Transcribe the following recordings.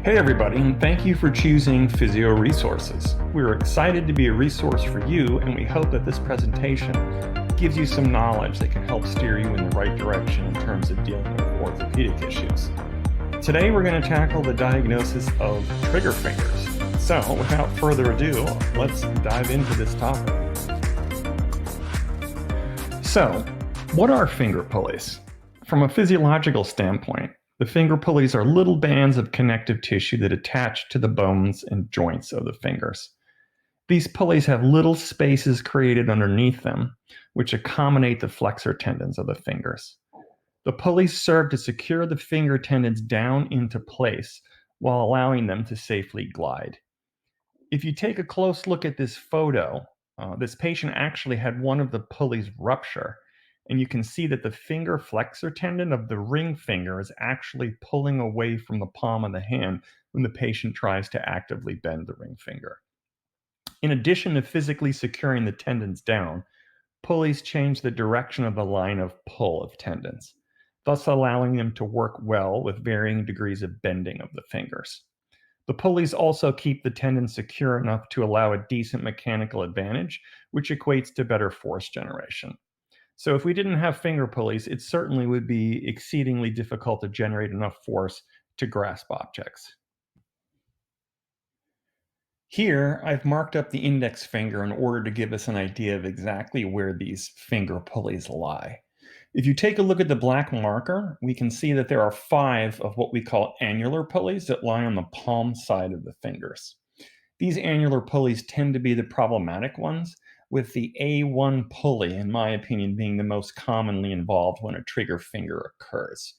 Hey everybody, and thank you for choosing Physio Resources. We're excited to be a resource for you, and we hope that this presentation gives you some knowledge that can help steer you in the right direction in terms of dealing with orthopedic issues. Today we're going to tackle the diagnosis of trigger fingers. So without further ado, let's dive into this topic. So, what are finger pulleys? From a physiological standpoint, the finger pulleys are little bands of connective tissue that attach to the bones and joints of the fingers. These pulleys have little spaces created underneath them, which accommodate the flexor tendons of the fingers. The pulleys serve to secure the finger tendons down into place while allowing them to safely glide. If you take a close look at this photo, this patient actually had one of the pulleys rupture, and you can see that the finger flexor tendon of the ring finger is actually pulling away from the palm of the hand when the patient tries to actively bend the ring finger. In addition to physically securing the tendons down, pulleys change the direction of the line of pull of tendons, thus allowing them to work well with varying degrees of bending of the fingers. The pulleys also keep the tendon secure enough to allow a decent mechanical advantage, which equates to better force generation. So if we didn't have finger pulleys, it certainly would be exceedingly difficult to generate enough force to grasp objects. Here, I've marked up the index finger in order to give us an idea of exactly where these finger pulleys lie. If you take a look at the black marker, we can see that there are 5 of what we call annular pulleys that lie on the palm side of the fingers. These annular pulleys tend to be the problematic ones, with the A1 pulley, in my opinion, being the most commonly involved when a trigger finger occurs.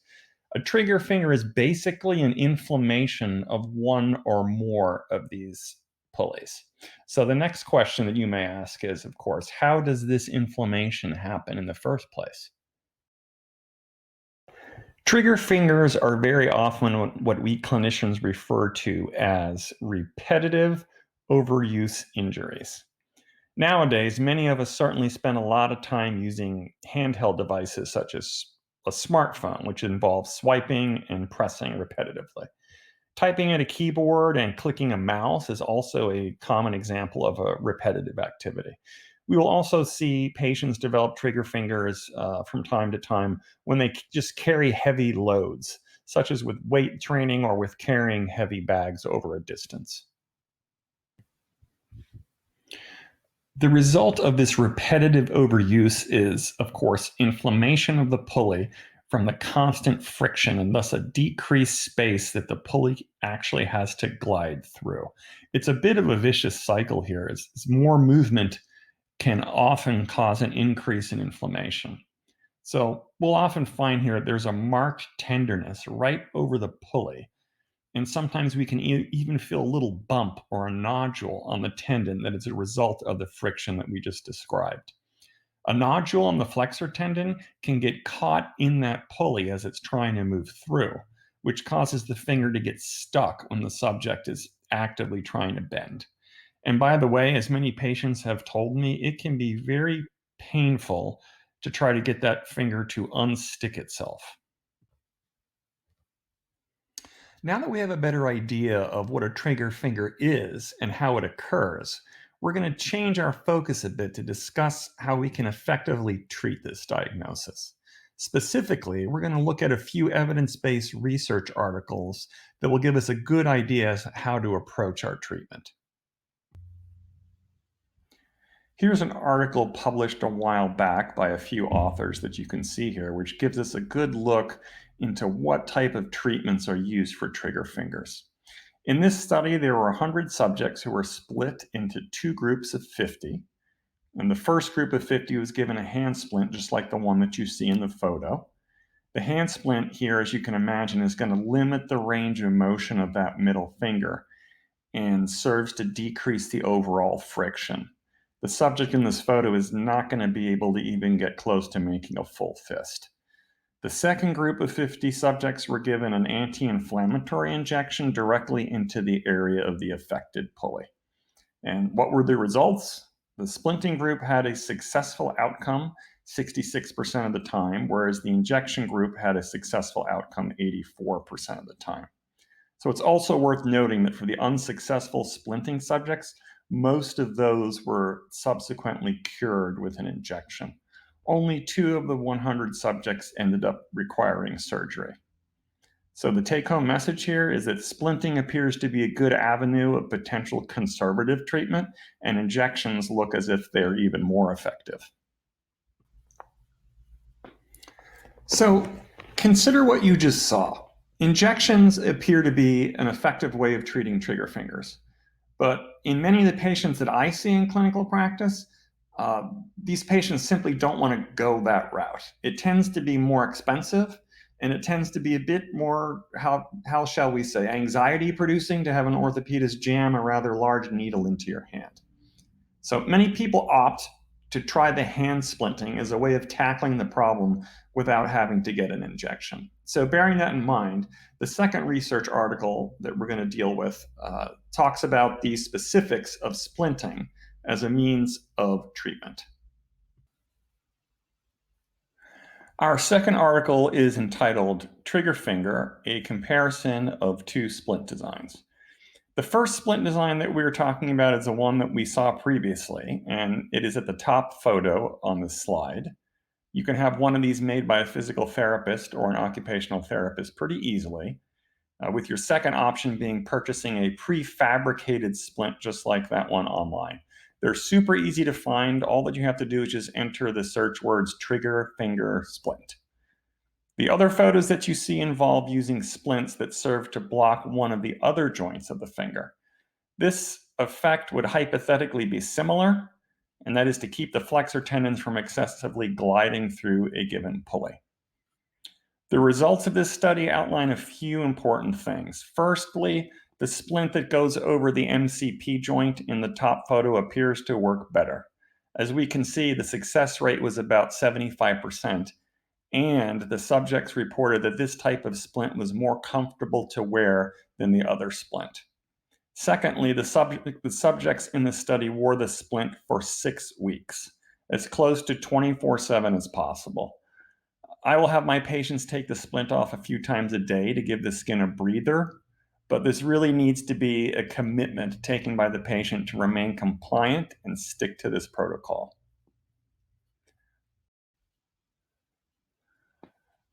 A trigger finger is basically an inflammation of one or more of these pulleys. So the next question that you may ask is, of course, how does this inflammation happen in the first place? Trigger fingers are very often what we clinicians refer to as repetitive overuse injuries. Nowadays, many of us certainly spend a lot of time using handheld devices such as a smartphone, which involves swiping and pressing repetitively. Typing at a keyboard and clicking a mouse is also a common example of a repetitive activity. We will also see patients develop trigger fingers from time to time when they just carry heavy loads, such as with weight training or with carrying heavy bags over a distance. The result of this repetitive overuse is, of course, inflammation of the pulley from the constant friction and thus a decreased space that the pulley actually has to glide through. It's a bit of a vicious cycle here, as more movement can often cause an increase in inflammation. So we'll often find here there's a marked tenderness right over the pulley. And sometimes we can even feel a little bump or a nodule on the tendon that is a result of the friction that we just described. A nodule on the flexor tendon can get caught in that pulley as it's trying to move through, which causes the finger to get stuck when the subject is actively trying to bend. And by the way, as many patients have told me, it can be very painful to try to get that finger to unstick itself. Now that we have a better idea of what a trigger finger is and how it occurs, we're going to change our focus a bit to discuss how we can effectively treat this diagnosis. Specifically, we're going to look at a few evidence-based research articles that will give us a good idea as to how to approach our treatment. Here's an article published a while back by a few authors that you can see here, which gives us a good look into what type of treatments are used for trigger fingers. In this study, there were 100 subjects who were split into 2 groups of 50. And the first group of 50 was given a hand splint, just like the one that you see in the photo. The hand splint here, as you can imagine, is going to limit the range of motion of that middle finger and serves to decrease the overall friction. The subject in this photo is not going to be able to even get close to making a full fist. The second group of 50 subjects were given an anti-inflammatory injection directly into the area of the affected pulley. And what were the results? The splinting group had a successful outcome 66% of the time, whereas the injection group had a successful outcome 84% of the time. So it's also worth noting that for the unsuccessful splinting subjects, most of those were subsequently cured with an injection. Only 2 of the 100 subjects ended up requiring surgery. So the take-home message here is that splinting appears to be a good avenue of potential conservative treatment, and injections look as if they're even more effective. So consider what you just saw. Injections appear to be an effective way of treating trigger fingers. But in many of the patients that I see in clinical practice, these patients simply don't want to go that route. It tends to be more expensive, and it tends to be a bit more, how shall we say, anxiety producing to have an orthopedist jam a rather large needle into your hand. So many people opt to try the hand splinting as a way of tackling the problem without having to get an injection. So bearing that in mind, the second research article that we're going to deal with talks about the specifics of splinting as a means of treatment. Our second article is entitled Trigger Finger, a comparison of 2 splint designs. The first splint design that we were talking about is the one that we saw previously, and it is at the top photo on this slide. You can have one of these made by a physical therapist or an occupational therapist pretty easily, with your second option being purchasing a prefabricated splint just like that one online. They're super easy to find. All that you have to do is just enter the search words trigger finger splint. The other photos that you see involve using splints that serve to block one of the other joints of the finger. This effect would hypothetically be similar, and that is to keep the flexor tendons from excessively gliding through a given pulley. The results of this study outline a few important things. Firstly, the splint that goes over the MCP joint in the top photo appears to work better. As we can see, the success rate was about 75%, and the subjects reported that this type of splint was more comfortable to wear than the other splint. Secondly, the subjects in the study wore the splint for 6 weeks, as close to 24/7 as possible. I will have my patients take the splint off a few times a day to give the skin a breather, but this really needs to be a commitment taken by the patient to remain compliant and stick to this protocol.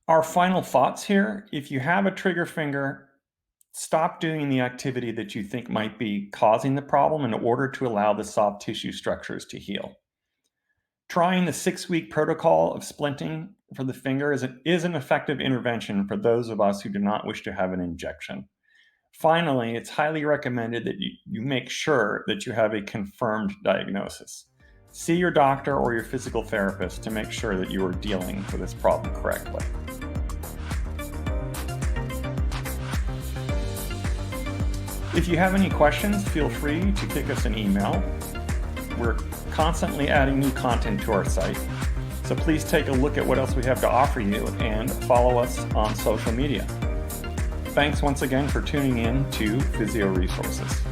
Our final thoughts here: if you have a trigger finger, stop doing the activity that you think might be causing the problem in order to allow the soft tissue structures to heal. Trying the 6-week protocol of splinting for the finger is an effective intervention for those of us who do not wish to have an injection. Finally, it's highly recommended that you make sure that you have a confirmed diagnosis. See your doctor or your physical therapist to make sure that you are dealing with this problem correctly. If you have any questions, feel free to kick us an email. We're constantly adding new content to our site, so please take a look at what else we have to offer you and follow us on social media. Thanks once again for tuning in to Physio Resources.